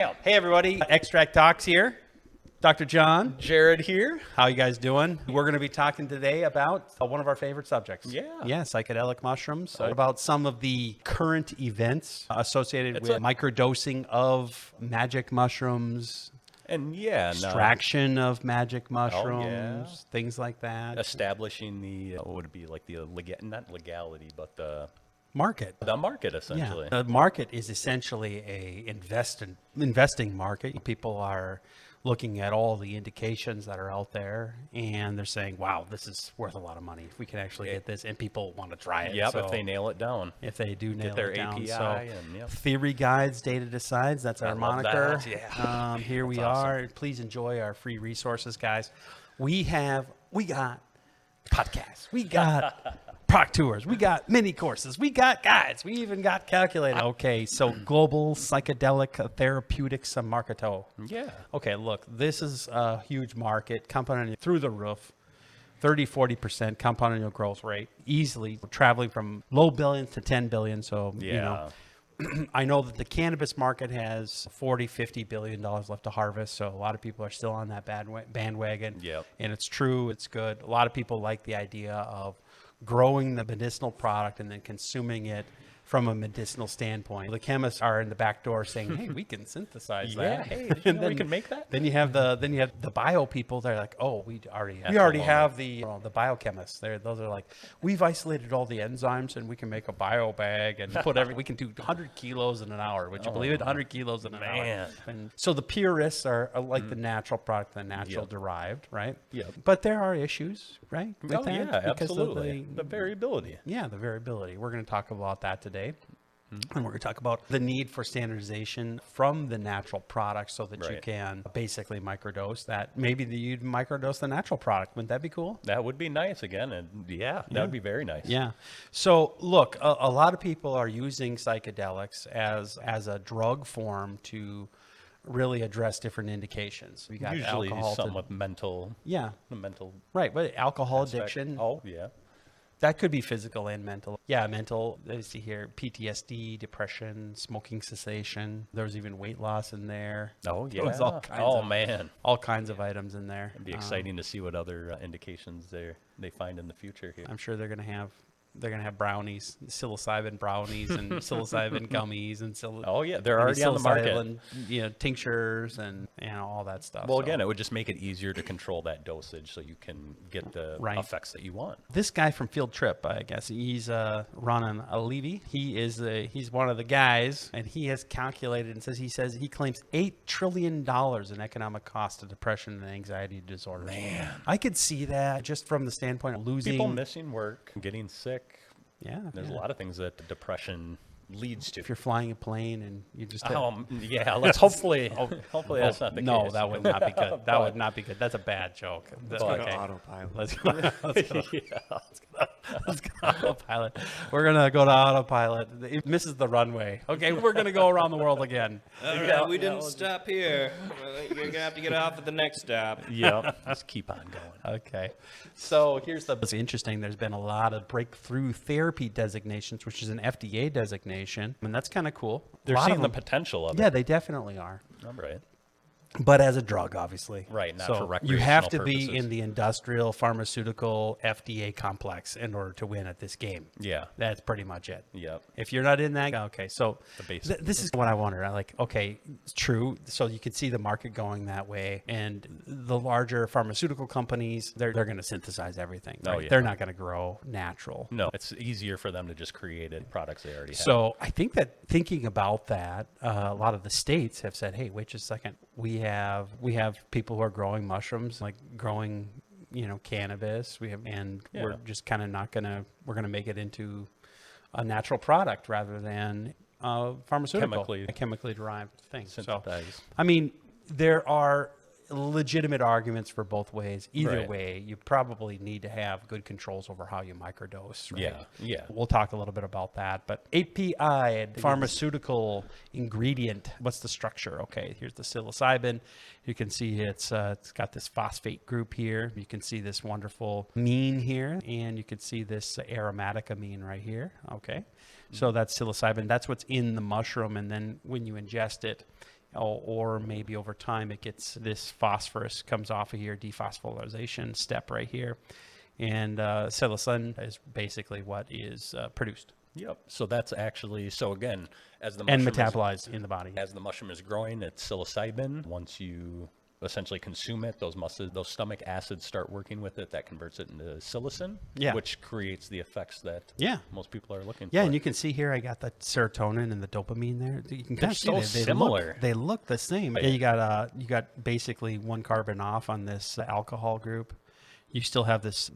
Hey everybody, Extract Talks here. Dr. John. Jared here. How you guys doing? We're going to be talking today about one of our favorite subjects. Yeah. Yeah, psychedelic mushrooms. About some of the current events associated with microdosing of magic mushrooms. And Extraction of magic mushrooms, things like that. Establishing the, what would it be, like the, not legality, but the market. The market, essentially. Yeah. The market is essentially a investing market. People are looking at all the indications that are out there, and they're saying, wow, this is worth a lot of money if we can actually get this, and people want to try it. Yep, so if they nail it down. If they do nail their it down. API So and, theory guides, data decides, that's our moniker. Yeah. Here we are. Please enjoy our free resources, guys. We got podcasts. We got product tours. We got mini courses. We got guides. We even got calculated. Okay, so global psychedelic therapeutics marketo. Yeah. Okay, look, this is a huge market, compounding through the roof. 30-40% compound annual growth rate, easily traveling from low billions to 10 billion. So, you know, I know that the cannabis market has $40-50 billion left to harvest. So a lot of people are still on that bandwagon. Yep. And it's true. It's good. A lot of people like the idea of growing the medicinal product and then consuming it from a medicinal standpoint. The chemists are in the back door saying, "Hey, we can synthesize that. Hey, did you know we can make that?" Then you have the bio people. They're like, "Oh, we already have the biochemists. Those are like, we've isolated all the enzymes and we can make a bio bag and we can do 100 kilos in an hour. Would you believe it? 100 kilos in an hour." And so the purists are like the natural product, the natural derived, right? Yeah. But there are issues, right? With that yeah, because absolutely. The variability. Yeah, the variability. We're going to talk about that today. And we're going to talk about the need for standardization from the natural product so that you can basically microdose that. Maybe you'd microdose the natural product. Wouldn't that be cool? That would be nice again. And that would be very nice. Yeah. So look, a lot of people are using psychedelics as a drug form to really address different indications. We got usually alcohol somewhat mental. Yeah. The mental. Right. But alcohol aspect. addiction. Oh, yeah. That could be physical and mental. Yeah, mental. Let's see here. PTSD, depression, smoking cessation. There was even weight loss in there. Oh, yeah. There was all kinds of items in there. It'd be exciting to see what other indications they find in the future here. I'm sure they're going to have brownies, psilocybin brownies, and psilocybin gummies, and they're already on the market. Tinctures and all that stuff. Well, again, it would just make it easier to control that dosage, so you can get the effects that you want. This guy from Field Trip, I guess he's Ronan Levy. He's one of the guys, and he has calculated and says he claims $8 trillion in economic cost of depression and anxiety disorders. Man, I could see that just from the standpoint of losing people, missing work, getting sick. Yeah, there's a lot of things that depression leads to. If you're flying a plane and you just let's hopefully that's not the case. No, that would not be good. That would not be good. That's a bad joke. Let's go to autopilot. Let's go autopilot. We're gonna go to autopillet. It misses the runway. Okay, we're gonna go around the world again. We didn't stop here. You're gonna have to get off at the next stop. Yep. Let's keep on going. Okay. So it's interesting. There's been a lot of breakthrough therapy designations, which is an FDA designation, and that's kind of cool. They're seeing the potential of it. Yeah, they definitely are. All right. But as a drug, obviously. Right, not for recreational you have to purposes. be in the industrial, pharmaceutical, FDA complex in order to win at this game. Yeah. That's pretty much it. Yep. If you're not in that, okay. So this is what I wonder. Okay, it's true. So you can see the market going that way. And the larger pharmaceutical companies, they're going to synthesize everything. Right? Oh, yeah. They're not going to grow natural. No, it's easier for them to just create products they already have. So I think that thinking about that, a lot of the states have said, hey, wait just a second. We have people who are growing mushrooms, like growing, cannabis. We're just kind of we're gonna make it into a natural product rather than pharmaceutical, chemically derived thing. Synthesized. So, I mean, there are legitimate arguments for both ways. Either way, you probably need to have good controls over how you microdose. Right? Yeah. We'll talk a little bit about that. But API, pharmaceutical ingredient, what's the structure? Okay, here's the psilocybin. You can see it's got this phosphate group here. You can see this wonderful amine here, and you can see this aromatic amine right here. Okay, so that's psilocybin. That's what's in the mushroom, and then when you ingest it, or maybe over time it gets this phosphorus comes off of here, dephosphorylation step right here. And psilocybin is basically what is produced. Yep. So that's actually, so again, as the And mushroom metabolized in the body. as the mushroom is growing, it's psilocybin. Once you essentially consume it, those stomach acids start working with it. That converts it into psilocin, which creates the effects that most people are looking for. Yeah, and you can see here I got the serotonin and the dopamine there. You can kind of see so similar. They look the same. Yeah, you got basically one carbon off on this alcohol group. You still have this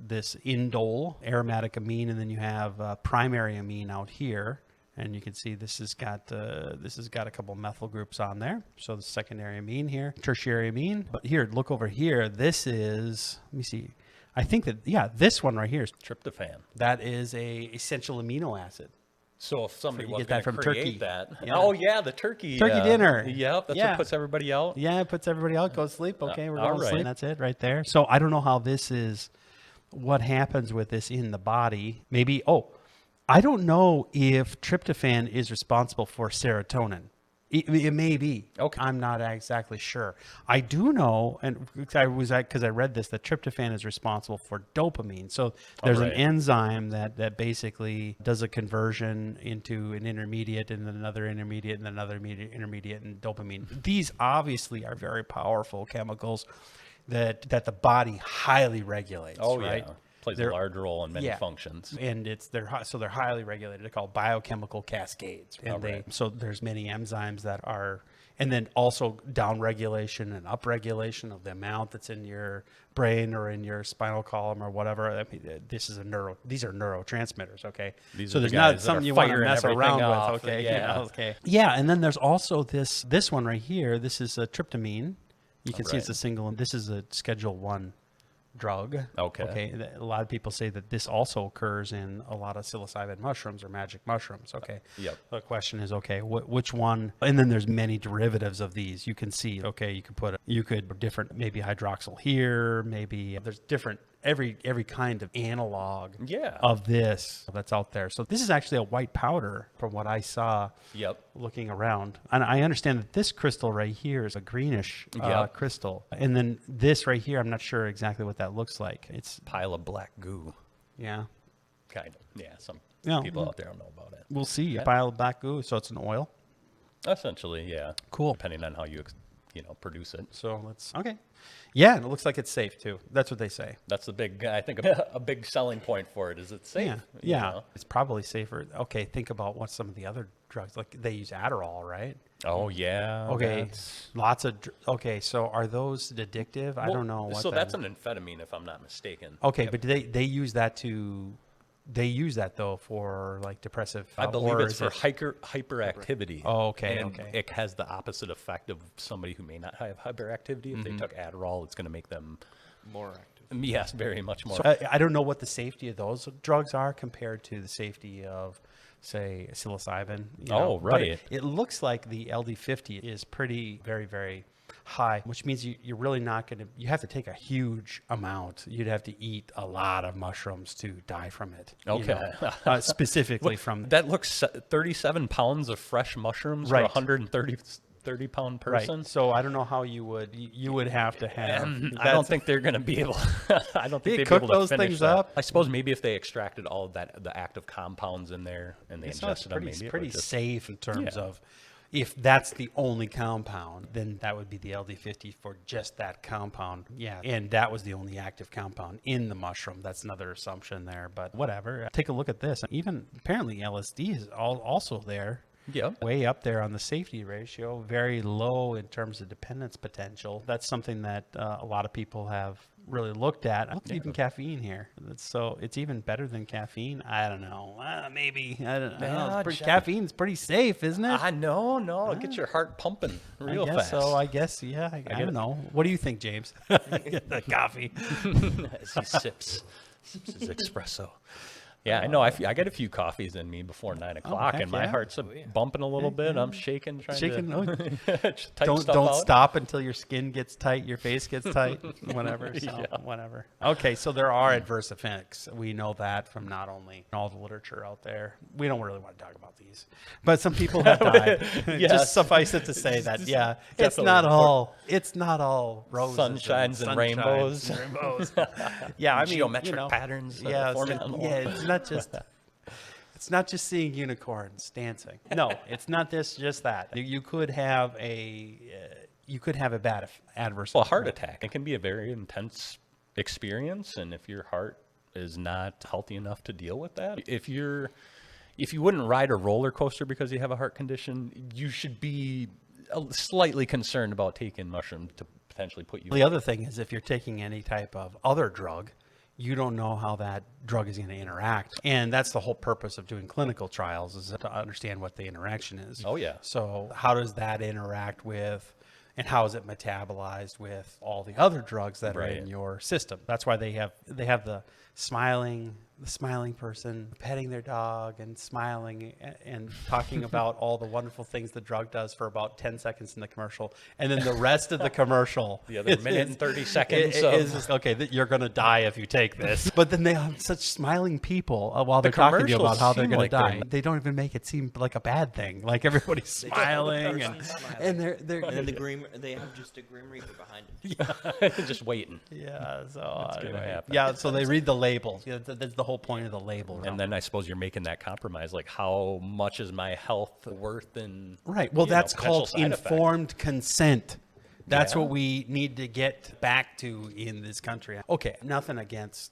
indole aromatic amine, and then you have primary amine out here. And you can see this has got a couple methyl groups on there. So the secondary amine here, tertiary amine. But here, look over here. This is, let me see. I think that, this one right here is tryptophan. That is a essential amino acid. So if somebody was get going that from to create turkey. that. Yeah. Oh, yeah, the turkey. Turkey dinner. Yep, that's what puts everybody out. Yeah, it puts everybody out. Go to sleep. Okay, we're going to right. sleep. That's it right there. So I don't know how what happens with this in the body. Maybe, I don't know if tryptophan is responsible for serotonin. It may be. Okay. I'm not exactly sure. I do know, and because I read this, that tryptophan is responsible for dopamine. So there's an enzyme that basically does a conversion into an intermediate and then another intermediate and then another intermediate and dopamine. These obviously are very powerful chemicals that the body highly regulates. Oh, right? yeah. Plays a large role in many functions. And they're highly regulated. They're called biochemical cascades. And so there's many enzymes that are, and then also down regulation and up regulation of the amount that's in your brain or in your spinal column or whatever. I mean, these are neurotransmitters. Okay. These so are there's the not guys that something are you want to firing mess around everything with. off. Okay. Yeah. Okay. Yeah. And then there's also this one right here. This is a tryptamine. You can see it's a single, and this is a Schedule 1 drug. Okay. A lot of people say that this also occurs in a lot of psilocybin mushrooms or magic mushrooms. Okay. Yep. The question is, which one? And then there's many derivatives of these. You can see, you could different, maybe hydroxyl here, maybe there's different, every kind of analog of this that's out there. So this is actually a white powder from what I saw looking around. And I understand that this crystal right here is a greenish crystal. And then this right here, I'm not sure exactly what that looks like. It's pile of black goo. Yeah. Kind of. Yeah. Some people out there don't know about it. We'll see. A pile of black goo. So it's an oil. Essentially, yeah. Cool. Depending on how you produce it. So okay. Yeah, and it looks like it's safe too. That's what they say. That's I think a big selling point for it is it's safe. Yeah. It's probably safer. Okay, think about what some of the other drugs, like they use Adderall, right? Oh, yeah. Okay, lots of, so are those addictive? I don't know. That's an amphetamine if I'm not mistaken. Okay, but do they use that they use that though for like depressive. I believe it's for hyperactivity. Oh, okay. And it has the opposite effect of somebody who may not have hyperactivity. If they took Adderall, it's going to make them more active. Yes, very much more. So I don't know what the safety of those drugs are compared to the safety of, say, psilocybin. Right. It looks like the LD50 is pretty, very, very high, which means you're really not going to, you have to take a huge amount. You'd have to eat a lot of mushrooms to die from it. Okay. Specifically from. That looks 37 pounds of fresh mushrooms for 130-pound person. Right. So I don't know how you would have to have. I don't think they're going to be able. I don't think they'd cook be able to those finish things that. up. I suppose maybe if they extracted all of the active compounds in there and they ingested them, maybe it's it pretty would just, safe in terms of. If that's the only compound, then that would be the LD50 for just that compound. Yeah. And that was the only active compound in the mushroom. That's another assumption there, but whatever. Take a look at this. Even apparently LSD is also there. Yeah. Way up there on the safety ratio, very low in terms of dependence potential. That's something that a lot of people have really looked at. Look at even caffeine here. It's even better than caffeine. I don't know. Maybe. I don't know. Caffeine's pretty safe, isn't it? I know. No, it gets your heart pumping real fast. So I guess, yeah. I don't know. What do you think, James? The coffee. As he sips his espresso. Yeah, I know. I got a few coffees in me before 9 o'clock, and my heart's bumping a little bit. I'm shaking, trying to type stuff don't out. stop until your skin gets tight, your face gets tight, whatever. So whatever. Okay, so there are adverse effects. We know that from not only all the literature out there. We don't really want to talk about these, but some people have died. Just suffice it to say that it's not all roses, sunshines and rainbows. Yeah, I mean, geometric patterns. It's not just seeing unicorns dancing. No, it's not just that. You could have a bad adverse. Well, a heart attack. It can be a very intense experience, and if your heart is not healthy enough to deal with that, if you wouldn't ride a roller coaster because you have a heart condition, you should be slightly concerned about taking mushrooms to potentially put you. The other thing is if you're taking any type of other drug, you don't know how that drug is going to interact. And that's the whole purpose of doing clinical trials, is to understand what the interaction is. Oh, yeah. So how does that interact with, and how is it metabolized with all the other drugs that are in your system? That's why they have the smiling person petting their dog and smiling and talking about all the wonderful things the drug does for about 10 seconds in the commercial. And then the rest of the commercial, the other minute and 30 seconds is okay, you're going to die if you take this. But then they have such smiling people while they're talking to you about how they're going to die. They don't even make it seem like a bad thing. Like everybody's smiling and they're and then they have just a Grim Reaper behind it. Yeah. Just waiting. Yeah. So anyway, so they read the labels. Yeah, that's the whole point of the label. And then I suppose you're making that compromise, like how much is my health worth in Well, that's called informed consent. That's what we need to get back to in this country. Okay, nothing against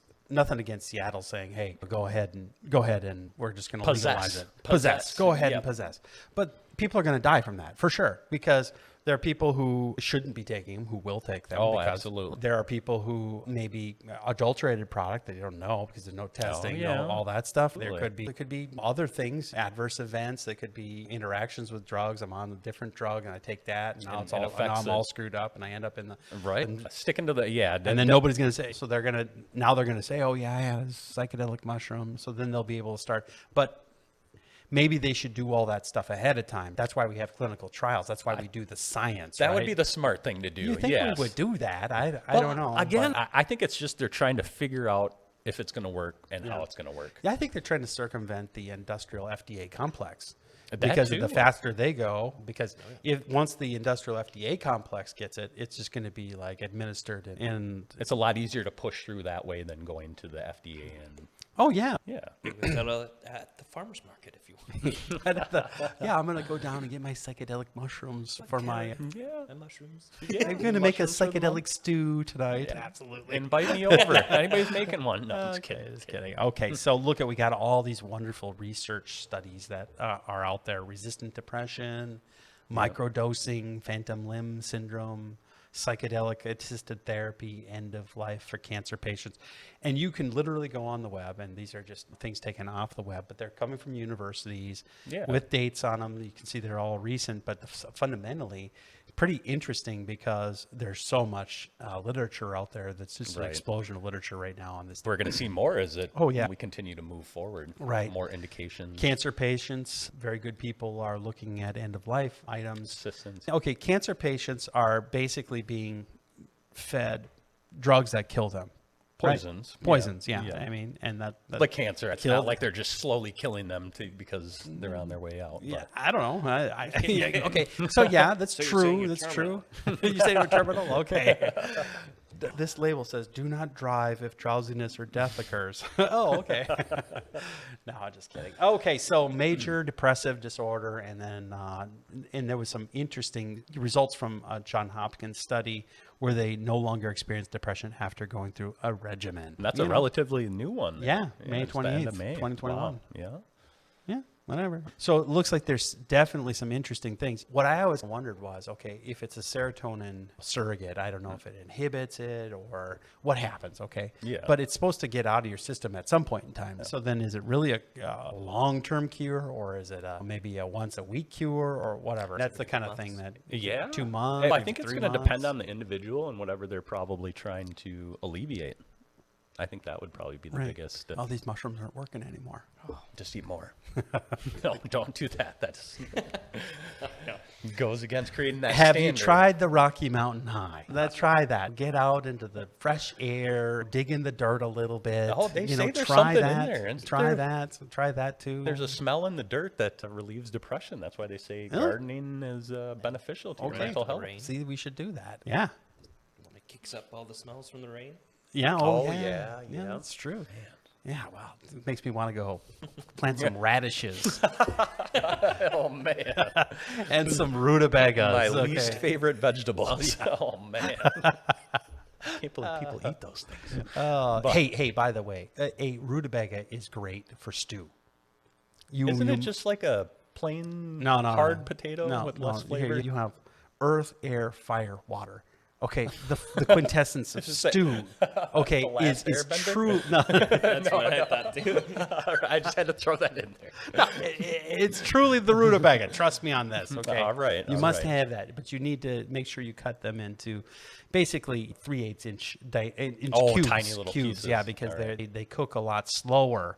Seattle saying, hey, go ahead and we're just going to legalize it. Possess. Go ahead and possess. But people are going to die from that for sure, because there are people who shouldn't be taking them, who will take them. Oh, absolutely. There are people who maybe adulterated product they don't know because there's no testing, all that stuff. There could be other things, adverse events. There could be interactions with drugs. I'm on a different drug and I take that, and now I'm all screwed up and I end up in the sticking to the and then nobody's going to say. So they're going to say, oh yeah, I had a psychedelic mushroom. So then they'll be able to start, but. Maybe they should do all that stuff ahead of time. That's why we have clinical trials. That's why we do the science. That would be the smart thing to do. You think we would do that? I don't know. Again, I think it's just they're trying to figure out if it's going to work and how it's going to work. Yeah, I think they're trying to circumvent the industrial FDA complex. Because the faster they go, because if once the industrial FDA complex gets it, it's just going to be like administered, and it's a lot easier to push through that way than going to the FDA and. Oh yeah, At the farmer's market, if you want. I'm gonna go down and get my psychedelic mushrooms for my mushrooms. Yeah, I'm gonna make a psychedelic stew tonight. Yeah, absolutely. Invite me over. Anybody's making one? No, I'm just kidding. Okay, so we got all these wonderful research studies that are out there: resistant depression, microdosing, phantom limb syndrome, psychedelic assisted therapy, end of life for cancer patients. And you can literally go on the web, and these are just things taken off the web, but they're coming from universities with dates on them. You can see they're all recent, but fundamentally pretty interesting because there's so much literature out there that's just an explosion of literature right now on this. We're going to see more as we continue to move forward. More indications. Cancer patients, very good people are looking at end-of-life items. Assistance. Okay, cancer patients are basically being fed drugs that kill them. Poisons. Poisons, yeah. I mean, and that like cancer. It's not like they're just slowly killing them because they're on their way out. Yeah, I don't know. Okay, so that's true. That's true. You say we're terminal? Okay. This label says, do not drive if drowsiness or death occurs. Oh, okay. No, I'm just kidding. Okay, so major depressive disorder, and then and there was some interesting results from a John Hopkins study where they no longer experienced depression after going through a regimen. That's a relatively new one. Yeah, May 28th, 2021. Wow. Yeah. Whatever. So it looks like there's definitely some interesting things. What I always wondered was, okay, if it's a serotonin surrogate, I don't know if it inhibits it or what happens, okay? Yeah. But it's supposed to get out of your system at some point in time. So then is it really a long-term cure, or is it maybe a once-a-week cure or whatever? That's the kind of thing that 2 months. I think it's going to depend on the individual and whatever they're probably trying to alleviate. I think that would probably be the biggest. All these mushrooms aren't working anymore. Just eat more. No, don't do that. That's goes against creating that Have standard. you tried the Rocky Mountain High? Let's try that. Get out into the fresh air, dig in the dirt a little bit. Oh, they say there's try something that. in there. And Try that. Try that too. There's a smell in the dirt that relieves depression. That's why they say gardening is beneficial to your mental health. See, we should do that. Yeah. It kicks up all the smells from the rain. Yeah. Oh, yeah. yeah. That's true. Man. Yeah, well, it makes me want to go plant some radishes. Oh, man. And some rutabagas. My least favorite vegetables. Oh, man. Can't believe people eat those things. Hey, by the way, a rutabaga is great for stew. Isn't it just like a plain hard potato with less flavor? You have earth, air, fire, water. Okay, the quintessence of stew, okay, is true. No, That's what I thought too. I just had to throw that in there. no, it's truly the rutabaga. Trust me on this. Okay, All right. You must have that, but you need to make sure you cut them into basically 3/8 inch cubes. Tiny little cubes. pieces. Yeah, because they cook a lot slower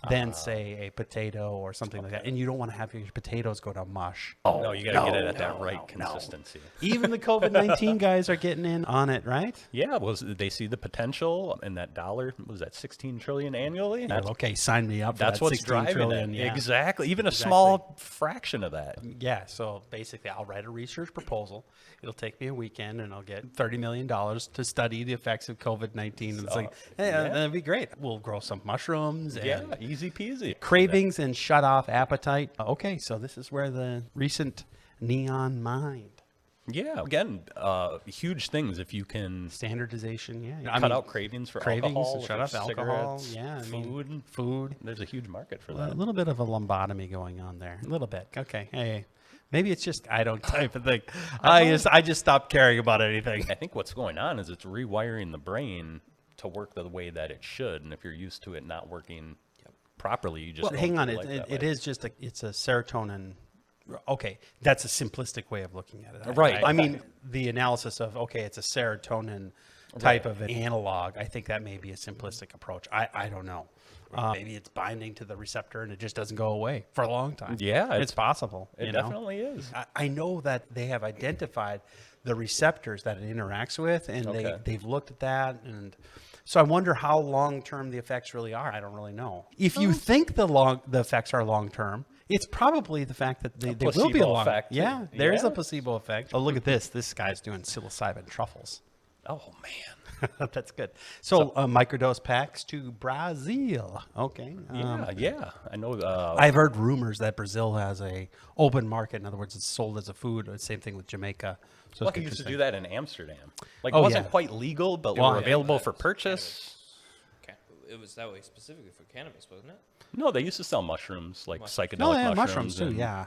than say a potato or something like that, and you don't want to have your potatoes go to mush. Oh, no, you got to get it at that right consistency. Even the COVID-19 guys are getting in on it, right? Yeah, well, they see the potential in that dollar. Was that 16 trillion annually? Okay, sign me up for That's that what's 16 driving trillion. it. Yeah. Exactly. Even a small fraction of that. Yeah, so basically I'll write a research proposal. It'll take me a weekend and I'll get $30 million to study the effects of COVID-19. And it's like, hey, that'd be great. We'll grow some mushrooms. And Yeah, easy peasy. cravings and shut off appetite. Okay, so this is where the recent neon mind. Yeah, again, huge things if you can Standardization, yeah. cut out cravings for alcohol, shut off alcohol, cigarettes, yeah. food. There's a huge market for that. A little bit of a lobotomy going on there. A little bit. Okay. Hey, maybe it's just I don't type of thing. I just stopped caring about anything. I think what's going on is it's rewiring the brain to work the way that it should, and if you're used to it not working properly, you just hang on. it is just it's a serotonin. Okay, that's a simplistic way of looking at it. Right. I mean, the analysis of it's a serotonin type of an analog. I think that may be a simplistic approach. I don't know. Maybe it's binding to the receptor and it just doesn't go away for a long time. Yeah, it's possible. It definitely is. I know that they have identified the receptors that it interacts with, and they've looked at that, and so I wonder how long-term the effects really are. I don't really know. If you think the effects are long-term, it's probably the fact that they will be a long effect. Yeah, there is a placebo effect. Oh, look at this. This guy's doing psilocybin truffles. Oh, man. That's good. So microdose packs to Brazil. Okay. Yeah. I know. I've heard rumors that Brazil has a open market. In other words, it's sold as a food. Same thing with Jamaica. So he used to do that in Amsterdam. Like, it wasn't quite legal, but were available for purchase. It was that way specifically for cannabis, wasn't it? No, they used to sell mushrooms, like psychedelic mushrooms too. and, Yeah.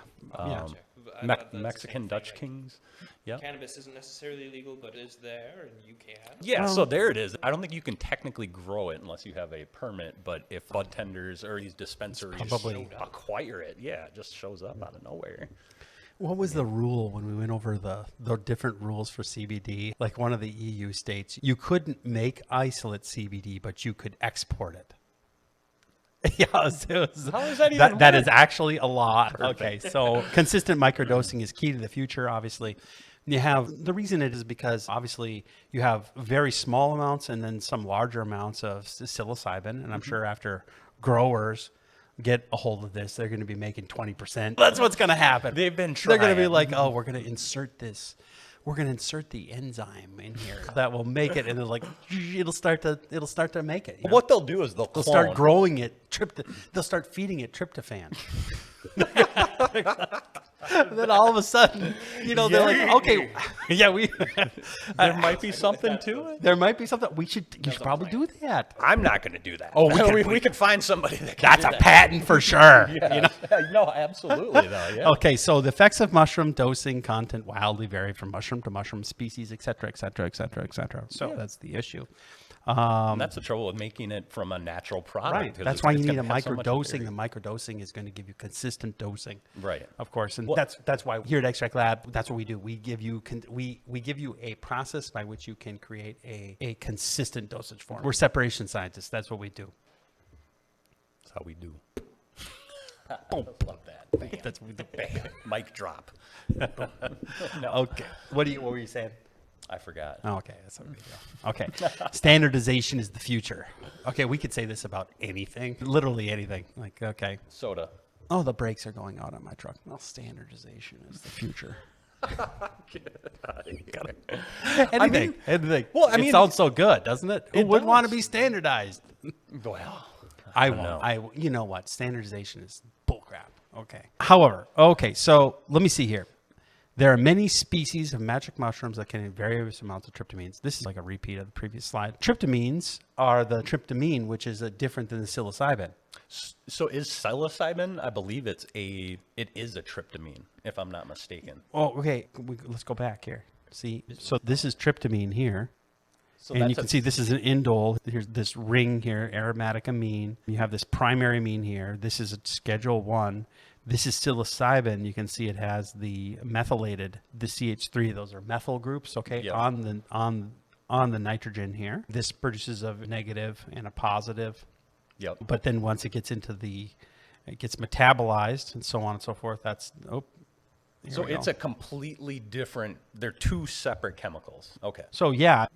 Mexican Dutch Kings. Yeah. Cannabis isn't necessarily legal, but is there, and you can. Yeah, so there it is. I don't think you can technically grow it unless you have a permit, but if bud tenders or these dispensaries acquire it, it just shows up out of nowhere. What was the rule when we went over the different rules for CBD? Like one of the EU states, you couldn't make isolate CBD, but you could export it. Yeah, how is that even that is actually a law. Okay, so consistent microdosing is key to the future, obviously. You have the reason it is because obviously you have very small amounts and then some larger amounts of psilocybin, and I'm sure after growers get a hold of this, they're going to be making 20%. That's what's going to happen. They've been trying. They're going to be like, oh, we're going to insert this. We're going to insert the enzyme in here that will make it, and then like it'll start to make it. You know? What they'll do is they'll start growing it. They'll start feeding it tryptophan. And then all of a sudden, they're like, okay, there might be something to it. There might be something. You should probably do that. I'm not going to do that. Oh, we could find somebody that can That's do a that. patent for sure. No, absolutely though. Yeah. Okay, so the effects of mushroom dosing content wildly vary from mushroom to mushroom species, et cetera, et cetera, et cetera, et cetera. So that's the issue. And that's the trouble with making it from a natural product. Right. That's why you need a microdosing. The microdosing is going to give you consistent dosing. Right. Of course. And that's why here at extraktLAB, that's what we do. We give you we give you a process by which you can create a consistent dosage form. We're separation scientists. That's what we do. That's how we do. Boom. Love that. Bam. That's what we do. Bam. Mic drop. No. Okay. What were you saying? I forgot. Oh, okay, that's not a big deal. Okay, standardization is the future. Okay, we could say this about anything, literally anything. Like, okay, Soda. oh, the brakes are going out on my truck. Well, standardization is the future. Anything. Well, I mean, it sounds so good, doesn't it? Who wouldn't want to be standardized? Well, I won't. You know what? Standardization is bullcrap. Okay. However, okay, so let me see here. There are many species of magic mushrooms that contain various amounts of tryptamines. This is like a repeat of the previous slide. Tryptamines are the tryptamine, which is different than the psilocybin. So is psilocybin? I believe it is a tryptamine, if I'm not mistaken. Oh, okay. Let's go back here. See, so this is tryptamine here. So and you can see this is an indole. Here's this ring here, aromatic amine. You have this primary amine here. This is a schedule 1. This is psilocybin. You can see it has the methylated, the CH3. Those are methyl groups, okay, yep. on the nitrogen here. This produces a negative and a positive. Yep. But then once it gets into it gets metabolized and so on and so forth. So it's a completely different. They're two separate chemicals. Okay. So yeah.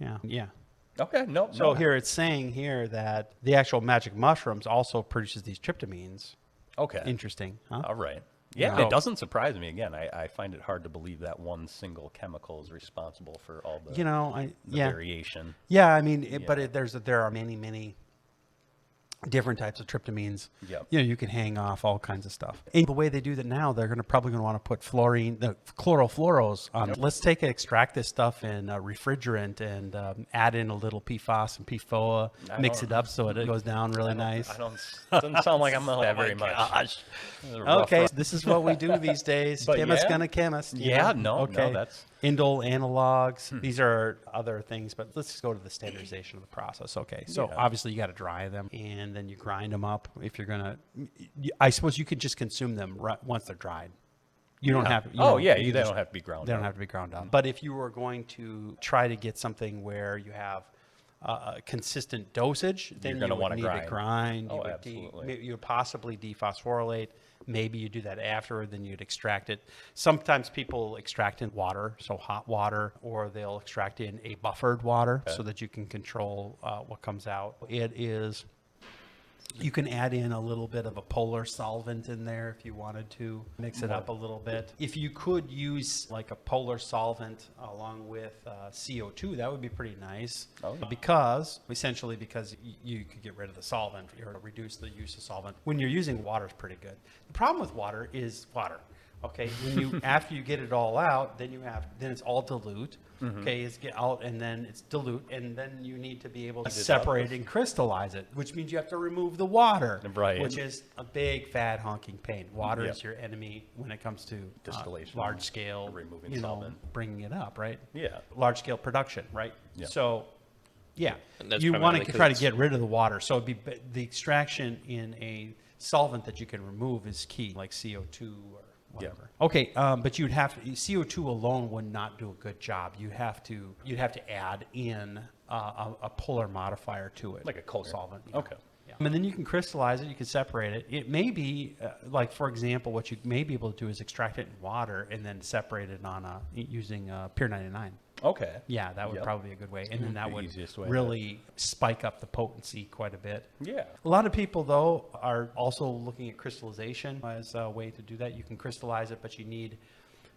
Okay. No. So here it's saying here that the actual magic mushrooms also produces these tryptamines. Okay. Interesting. Huh? All right. Yeah, it doesn't surprise me. Again, I find it hard to believe that one single chemical is responsible for all the variation. Yeah, I mean, but there are many different types of tryptamines. Yep. You can hang off all kinds of stuff. And the way they do that now, they're probably going to want to put the chlorofluoros on. Yep. Let's extract this stuff in refrigerant and add in a little PFAS and PFOA, mix it up so it goes down really nice. Doesn't sound like I'm going to that very much. Gosh. Okay, this is what we do these days. Chemist gonna chemist. No, that's... Indole Analogs. These are other things, but let's just go to the standardization of the process. Okay, so obviously you got to dry them and then you grind them up. If you're going to, I suppose you could just consume them once they're dried. You don't have to. They don't have to be ground. They don't have to be ground up. But if you were going to try to get something where you have a consistent dosage, then you would need to grind. Oh, absolutely. You would possibly dephosphorylate. Maybe you do that after, then you'd extract it. Sometimes people extract in water, so hot water, or they'll extract in a buffered water so that you can control what comes out. You can add in a little bit of a polar solvent in there if you wanted to mix it up a little bit. If you could use like a polar solvent along with CO2, that would be pretty nice. Because you could get rid of the solvent or reduce the use of solvent. When you're using water, it's pretty good. The problem with water is water. Okay, after you get it all out, then it's all dilute. Okay, it's get out and then it's dilute, and then you need to be able to separate and crystallize it, which means you have to remove the water, which is a big fat honking pain. Water is your enemy when it comes to distillation, large scale removing solvent, bringing it up, right? Yeah, large scale production, right? Yeah. So, you want to try to get rid of the water. So the extraction in a solvent that you can remove is key, like CO2 or whatever. Yeah. Okay, but CO2 alone would not do a good job. You'd have to add in a polar modifier to it, like a co-solvent. Okay. Yeah. And then you can crystallize it. You can separate it. It may be like, for example, what you may be able to do is extract it in water and then separate it using Pure 99. Okay. Yeah, that would probably be a good way. And then that would really spike up the potency quite a bit. Yeah. A lot of people, though, are also looking at crystallization as a way to do that. You can crystallize it, but you need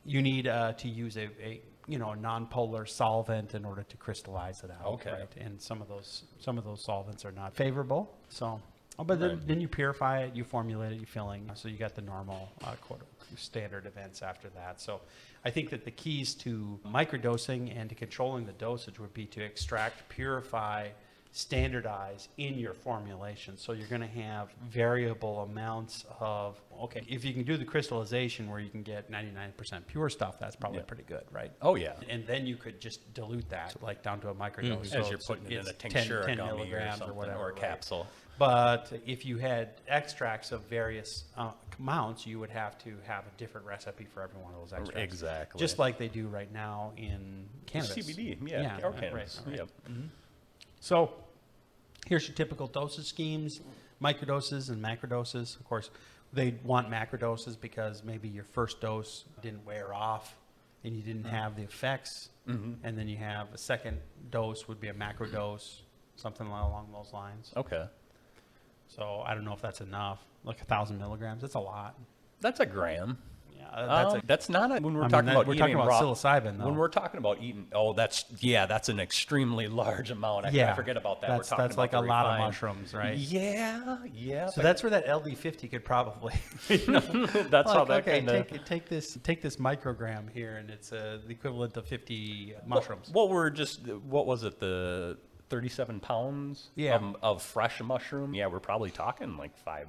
to use a non-polar solvent in order to crystallize it out. Okay. Right? And some of those solvents are not favorable. So, but then you purify it, you formulate it, you filling. So you got the normal standard events after that. So I think that the keys to microdosing and to controlling the dosage would be to extract, purify, standardize in your formulation. So you're going to have variable amounts of, okay, if you can do the crystallization where you can get 99% pure stuff, that's probably pretty good, right? Oh, yeah. And then you could just dilute that like down to a microdose. As you're putting it in a tincture, 10 a gummy, milligrams or something, whatever, or a right? capsule. But if you had extracts of various amounts, you would have to have a different recipe for every one of those extracts. Exactly. Just like they do right now in cannabis. CBD, or cannabis. Right. Yep. Mm-hmm. So here's your typical dosage schemes, microdoses and macrodoses. Of course, they want macrodoses because maybe your first dose didn't wear off and you didn't have the effects. And then you have a second dose would be a macrodose, something along those lines. Okay. So I don't know if that's enough. Like 1,000 milligrams, that's a lot. That's a gram. Yeah, that's not when we're talking about we're eating talking about raw, psilocybin, though. When we're talking about eating, that's an extremely large amount. I forget about that. That's like a lot of mushrooms, right? Yeah. So that's where that LD50 could probably. That's how that okay, kind of. take this microgram here, and it's the equivalent of 50 mushrooms. Well, what was it? The 37 pounds of fresh mushroom. Yeah, we're probably talking like 5-10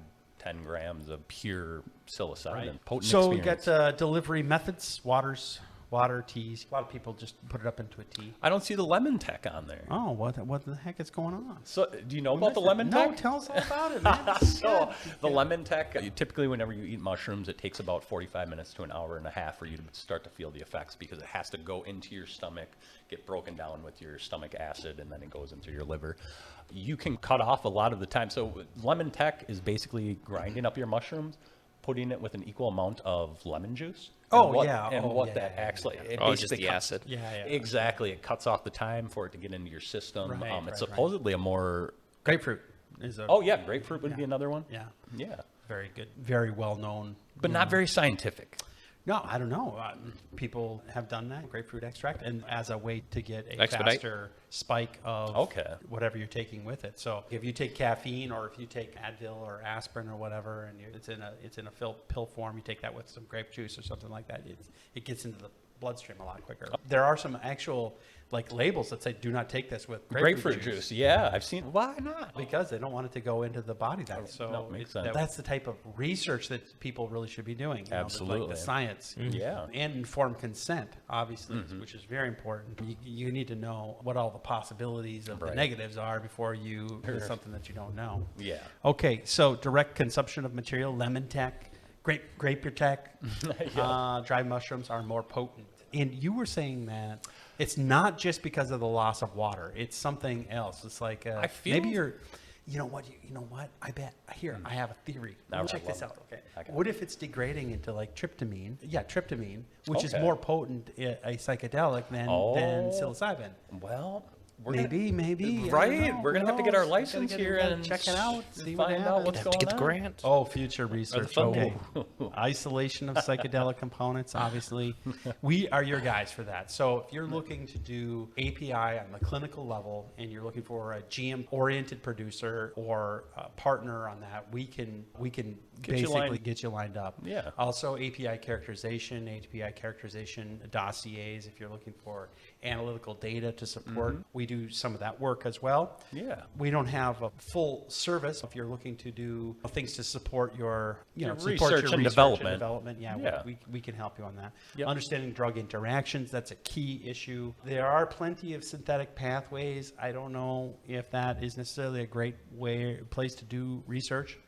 grams of pure psilocybin. Right. Potent So we experience. got delivery methods, water, teas. A lot of people just put it up into a tea. I don't see the lemon tech on there. Oh, what the heck is going on? So, do you know about the lemon No, tech? tell us all about it, man. So, the lemon tech, typically whenever you eat mushrooms, it takes about 45 minutes to an hour and a half for you to start to feel the effects because it has to go into your stomach, get broken down with your stomach acid, and then it goes into your liver. You can cut off a lot of the time. So, lemon tech is basically grinding up your mushrooms, putting it with an equal amount of lemon juice. Actually, it just basically the acid. Yeah. Exactly. It cuts off the time for it to get into your system. Right, Supposedly a more grapefruit is a. Grapefruit would be another one. Yeah. Very good. Very well known. But not very scientific. No, I don't know. People have done that, grapefruit extract, and as a way to get a Expedite. faster spike of whatever you're taking with it. So if you take caffeine or if you take Advil or aspirin or whatever, and it's in a pill form, you take that with some grape juice or something like that, it gets into the bloodstream a lot quicker. There are some actual labels that say do not take this with grapefruit juice. Yeah, I've seen. Why not? Because they don't want it to go into the body. Makes sense. That's the type of research that people really should be doing. Absolutely. The science. Yeah. And informed consent, obviously, which is very important. You need to know what all the possibilities of the negatives are before you do something that you don't know. Yeah. Okay, so direct consumption of material, lemon tech, grape tech, dried mushrooms are more potent. And you were saying that it's not just because of the loss of water. It's something else. It's like I feel maybe you're, you know what? I bet here I have a theory. Check this out. Okay. What if it's degrading into like tryptamine? Yeah, tryptamine, which is more potent a psychedelic than psilocybin. Well. Maybe. Right? We're going to have to get our license here and check it out. See find out what's going on. Get the grant. Oh, future research. Okay. Isolation of psychedelic components, obviously. We are your guys for that. So if you're looking to do API on the clinical level and you're looking for a GM-oriented producer or a partner on that, we can basically get you lined up. Yeah. Also, API characterization dossiers if you're looking for analytical data to support. We do some of that work as well. Yeah. We don't have a full service. If you're looking to do things to support your research and development. We can help you on that. Yep. Understanding drug interactions, that's a key issue. There are plenty of synthetic pathways. I don't know if that is necessarily a great place to do research.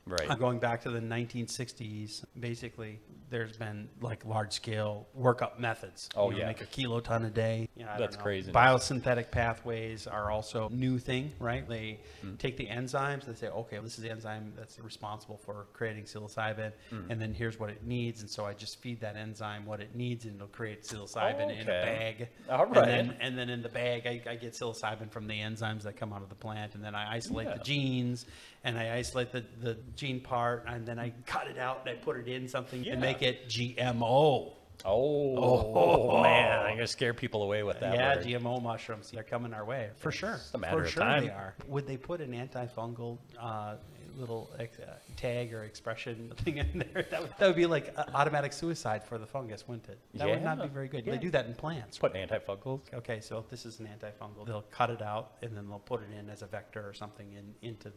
Right. Going back to the 1960s, basically, there's been large-scale workup methods. Make a kiloton a day. That's crazy. Biosynthetic pathways are also a new thing, right? They take the enzymes. They say, okay, this is the enzyme that's responsible for creating psilocybin, and then here's what it needs. And so I just feed that enzyme what it needs, and it'll create psilocybin in a bag. All right. And then in the bag, I get psilocybin from the enzymes that come out of the plant, and then I isolate the genes, and I isolate the gene part, and then I cut it out and I put it in something to make it GMO. Oh man, I'm gonna scare people away with that. Yeah, word. GMO mushrooms, they're coming our way for sure. It's a matter for of sure time. They are. Would they put an antifungal tag or expression thing in there. That would be like automatic suicide for the fungus, wouldn't it? That would not be very good. Yeah. They do that in plants. Put antifungals. Okay, so this is an antifungal. They'll cut it out and then they'll put it in as a vector or something into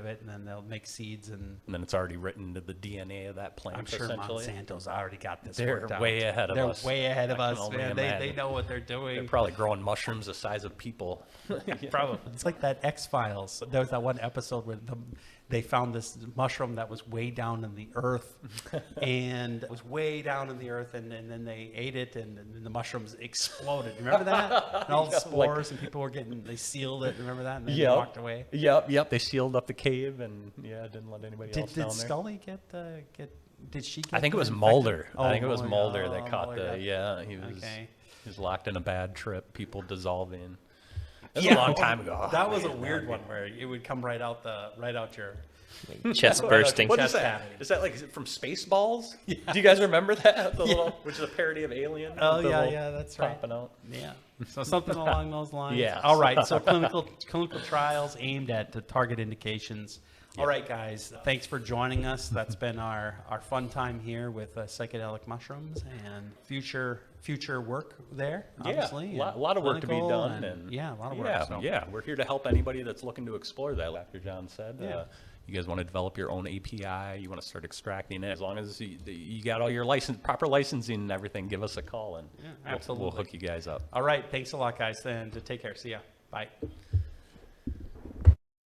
it, and then they'll make seeds and then it's already written into the DNA of that plant. I'm sure Monsanto's already got this. They're worked out. way ahead of us. They're way ahead of us, man. They know what they're doing. They're probably growing mushrooms the size of people. Probably. It's like that X-Files. There was that one episode where they found this mushroom that was way down in the earth, and it was way down in the earth, and then they ate it, and the mushrooms exploded. Remember that? And all the spores, and people were they sealed it. Remember that? And then they walked away. Yep. They sealed up the cave, and didn't let anybody else down there. Did Scully get? Did she get? I think it was Mulder. I think it was Mulder that caught the. Yeah, he was. Okay. He was locked in a bad trip. People dissolving. That was a long time ago. That was a weird one where it would come right out your chest bursting. What is that? Is that like from Spaceballs? Yeah. Do you guys remember that? Which is a parody of Alien. Oh yeah, that's right. Popping out. Yeah. So something along those lines. Yeah. All right. So clinical trials aimed at the target indications. All right, guys. Thanks for joining us. That's been our fun time here with psychedelic mushrooms and future work there. Obviously, a lot of work to be done. A lot of work. Yeah, we're here to help anybody that's looking to explore that. After John said, you guys want to develop your own API, you want to start extracting it. As long as you got all your proper licensing and everything, give us a call and absolutely. We'll hook you guys up. All right. Thanks a lot, guys. And take care. See ya. Bye.